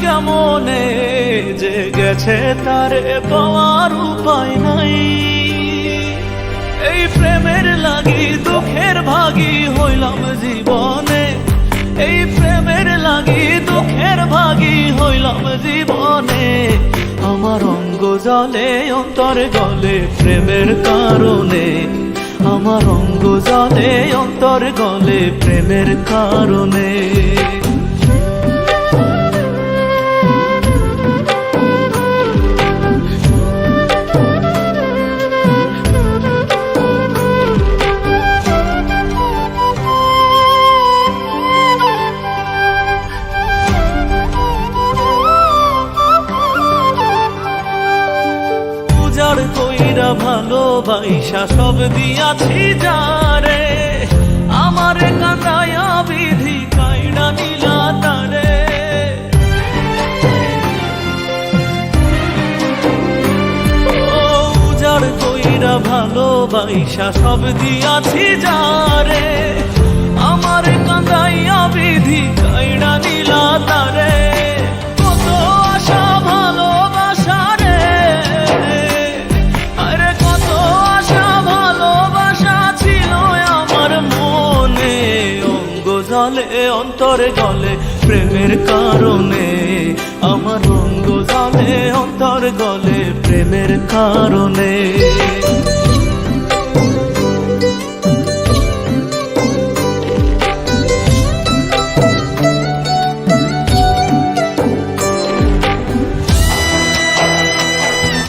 কেমনে যে গেছে তারে পাওয়ার উপায় নাই। এই প্রেমের লাগি দুঃখের ভাগী হইলাম জীবনে, এই প্রেমের লাগি দুঃখের ভাগী হইলাম জীবনে। আমার অঙ্গ জলে অন্তর গলে প্রেমের কারণে, আমার অঙ্গ জলে অন্তর গলে প্রেমের কারণে। কইরা ভালোবাসা সব দিয়াছি যারে, আমারে কাঁদায়া বিধি কাইড়া নিলা তারে। উজাড় কইরা ভালোবাসা সব দিয়াছি যারে, আমারে কাঁদাইয়া বিধি কাইড়া নিলা তারে। কত আশা ভালোবাসা রে, জলে অন্তরে গলে প্রেমের কারণে, আমার অঙ্গ জলে অন্তর গলে প্রেমের কারণে।